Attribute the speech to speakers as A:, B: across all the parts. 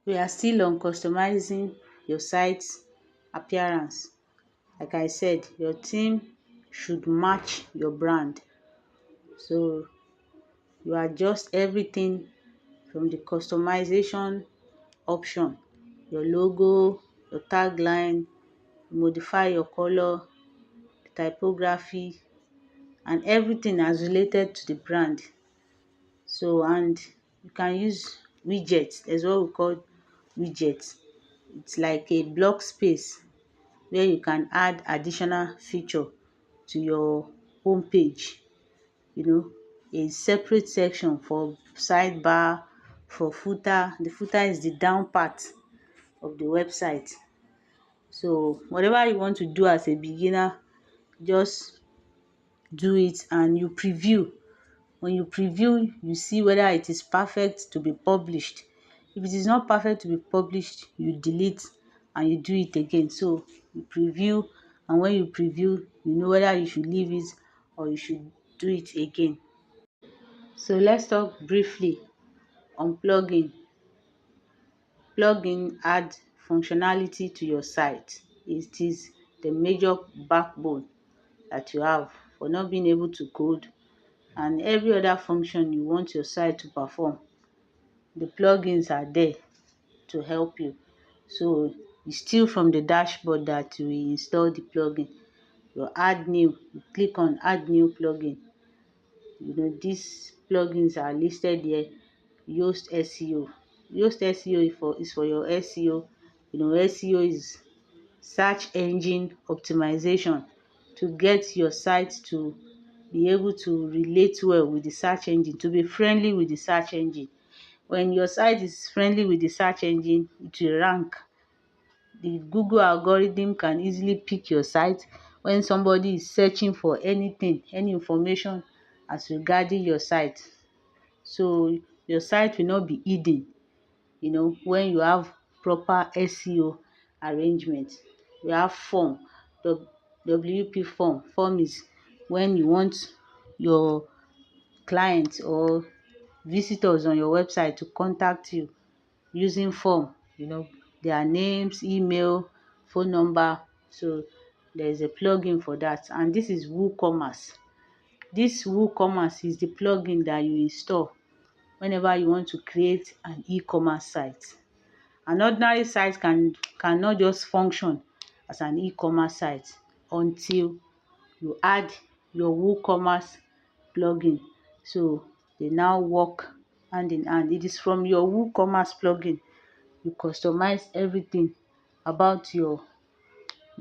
A: We are still on customizing your site's appearance. Like I said, your theme should match your brand. So you adjust everything from the customization option, your logo, your tagline, modify your color, typography, and everything as related to the brand. So, and you can use widgets. There's what we call widgets. It's like a block space where you can add additional feature to your home page. You know, a separate section for sidebar, for footer. The footer is the down part of the website. So whatever you want to do as a beginner, just do it and you preview. When you preview, you see whether it is perfect to be published. If it is not perfect to be published, you delete and you do it again. So you preview, and when you preview, you know whether you should leave it or you should do it again. So let's talk briefly on plugin. Plugin add functionality to your site. It is the major backbone that you have for not being able to code and every other function you want your site to perform. The plugins are there to help you. So it's still from the dashboard that we install the plugin. You add new, you click on add new plugin. You know, these plugins are listed here. Yoast SEO. Yoast SEO is for your SEO. You know, SEO is search engine optimization, to get your site to be able to relate well with the search engine, to be friendly with the search engine. When your site is friendly with the search engine, it will rank. The Google algorithm can easily pick your site when somebody is searching for anything, any information as regarding your site. So your site will not be hidden, you know, when you have proper SEO arrangement. You have form, the WP form. Form is when you want your clients or visitors on your website to contact you using form, you know, their names, email, phone number. So there is a plugin for that, and this is WooCommerce. This WooCommerce is the plugin that you install whenever you want to create an e-commerce site. An ordinary site cannot just function as an e-commerce site until you add your WooCommerce plugin. So they now work hand in hand. It is from your WooCommerce plugin you customize everything about your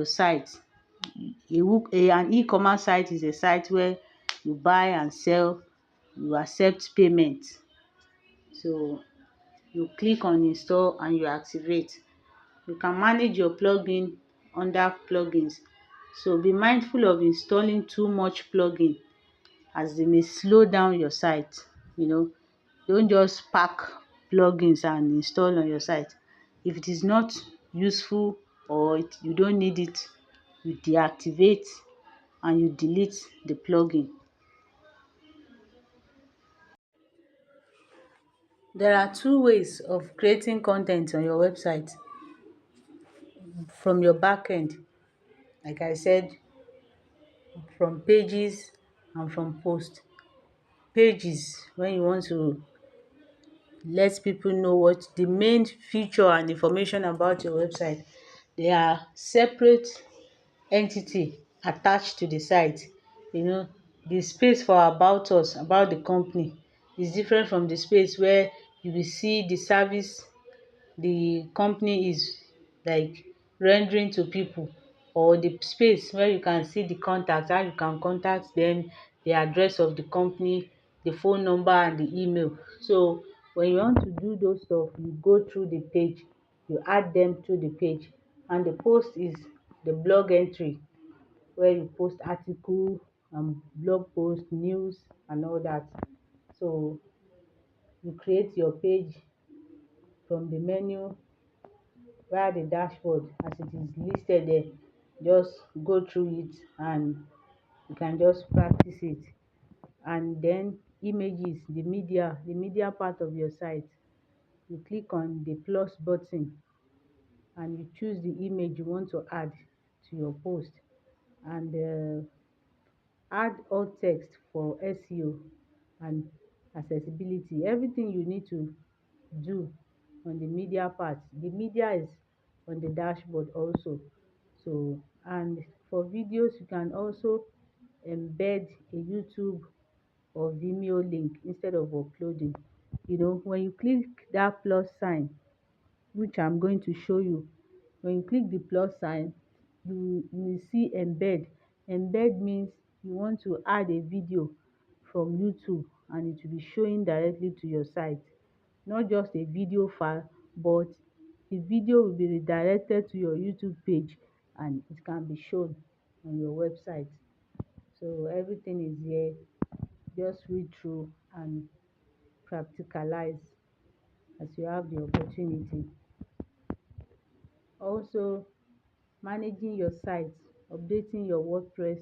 A: site. An e-commerce site is a site where you buy and sell, you accept payment. So you click on install and you activate. You can manage your plugin under plugins. So be mindful of installing too much plugin, as they may slow down your site. You know, don't just pack plugins and install on your site. If it is not useful or you don't need it, you deactivate and you delete the plugin. There are two ways of creating content on your website from your backend. Like I said, from pages and from posts. Pages, when you want to let people know what the main feature and information about your website. They are separate entity attached to the site. You know, the space for about us, about the company, is different from the space where you will see the service the company is like rendering to people, or the space where you can see the contact, how you can contact them, the address of the company, the phone number and the email. So when you want to do those stuff, you go through the page, you add them to the page. And the post is the blog entry where you post article and blog post, news and all that. So you create your page from the menu via the dashboard as it is listed there. Just go through it and you can just practice it. And then images, the media part of your site. you click on the plus button and you choose the image you want to add to your post, and add alt text for SEO and accessibility. Everything you need to do on the media part. The media is on the dashboard also. So, and for videos, you can also embed a YouTube or Vimeo link instead of uploading. When you click that plus sign, which I'm going to show you, when you click the plus sign, you will see embed. Embed means you want to add a video from YouTube and it will be showing directly to your site. Not just a video file, but the video will be redirected to your YouTube page and it can be shown on your website. So everything is here. Just read through and practicalize as you have the opportunity. Also, managing your site, updating your WordPress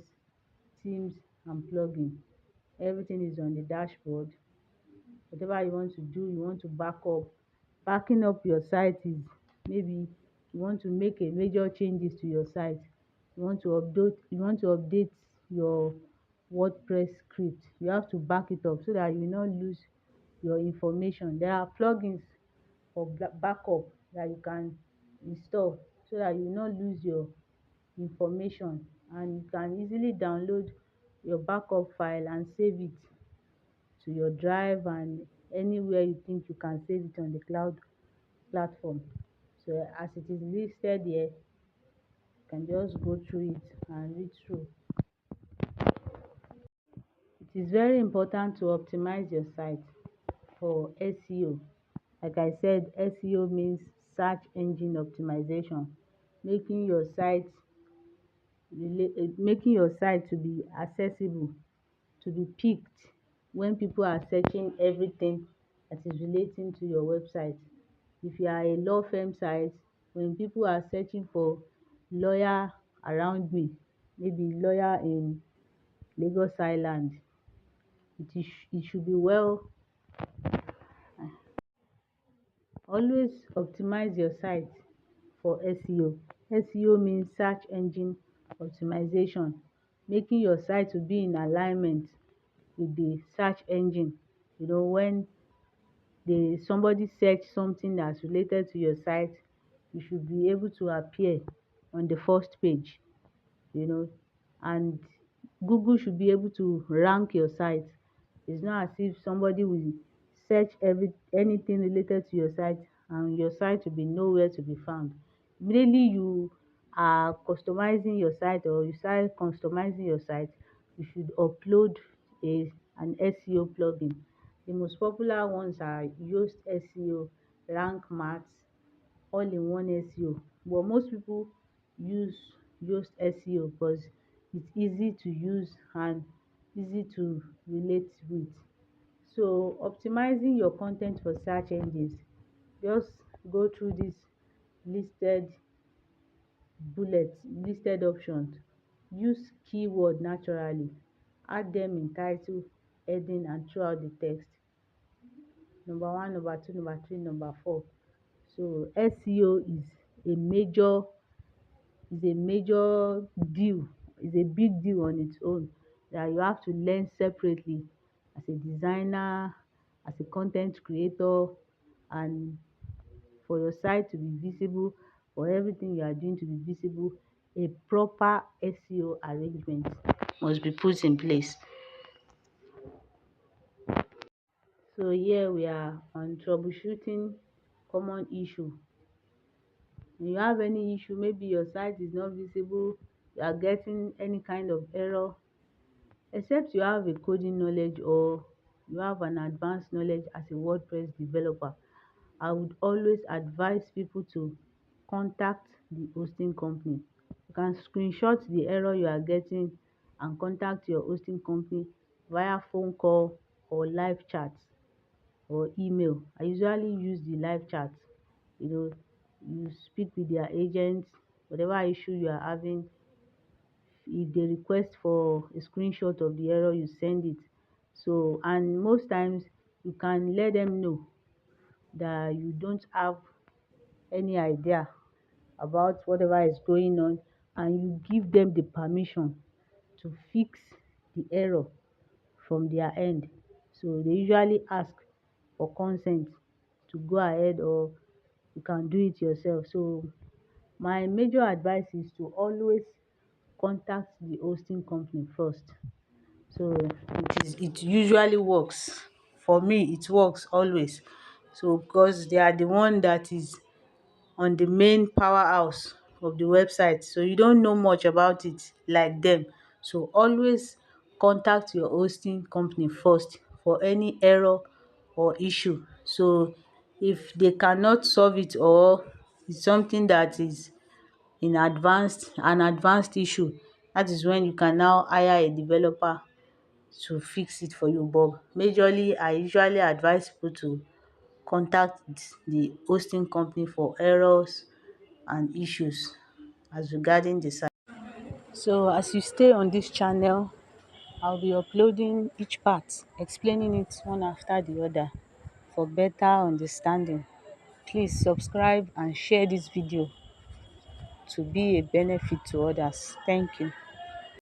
A: themes and plugin. Everything is on the dashboard. Whatever you want to do, you want to back up. Backing up your site is maybe you want to make a major changes to your site. You want to update your WordPress script. You have to back it up so that you will not lose your information. There are plugins for backup that you can install so that you will not lose your information, and you can easily download your backup file and save it to your drive and anywhere you think you can save it on the cloud platform. So as it is listed here, you can just go through it and read through. It is very important to optimize your site for SEO. Like I said, SEO means search engine optimization, making your site to be accessible, to be picked when people are searching everything that is relating to your website. If you are a law firm site, when people are searching for lawyer around me, maybe lawyer in Lagos Island, it should be well. Always optimize your site for SEO. SEO means search engine optimization, making your site to be in alignment with the search engine. When somebody search something that's related to your site, you should be able to appear on the first page, you know and Google should be able to rank your site. It's not as if somebody will search anything related to your site and your site will be nowhere to be found. Immediately you are customizing your site or you start customizing your site, you should upload an SEO plugin. The most popular ones are Yoast SEO, Rank Math, all-in-one SEO, but most people use Yoast SEO because it's easy to use and easy to relate with. So optimizing your content for search engines, just go through this listed listed options. Use keyword naturally, add them in title, heading and throughout the text. Number one, number two, number three, number four. So SEO is a major deal, is a big deal on its own that you have to learn separately as a designer, as a content creator, and for your site to be visible, for everything you are doing to be visible, a proper SEO arrangement must be put in place. So here we are on troubleshooting common issue. When you have any issue, maybe your site is not visible, you are getting any kind of error, except you have a coding knowledge or you have an advanced knowledge as a WordPress developer, I would always advise people to contact the hosting company. You can screenshot the error you are getting and contact your hosting company via phone call or live chat or email. I usually use the live chat. You speak with their agents, whatever issue you are having. If they request for a screenshot of the error, you send it. So, and most times you can let them know that you don't have any idea about whatever is going on, and you give them the permission to fix the error from their end. So they usually ask for consent to go ahead, or you can do it yourself. So my major advice is to always contact the hosting company first. So it usually works. For me, it works always. So because they are the one that is on the main powerhouse of the website, so you don't know much about it like them. So always contact your hosting company first for any error or issue. So if they cannot solve it, or it's something that is an advanced issue, that is when you can now hire a developer to fix it for you. But majorly, I usually advise people to contact the hosting company for errors and issues as regarding the site. So as you stay on this channel, I'll be uploading each part, explaining it one after the other for better understanding. Please subscribe and share this video to be a benefit to others. Thank you.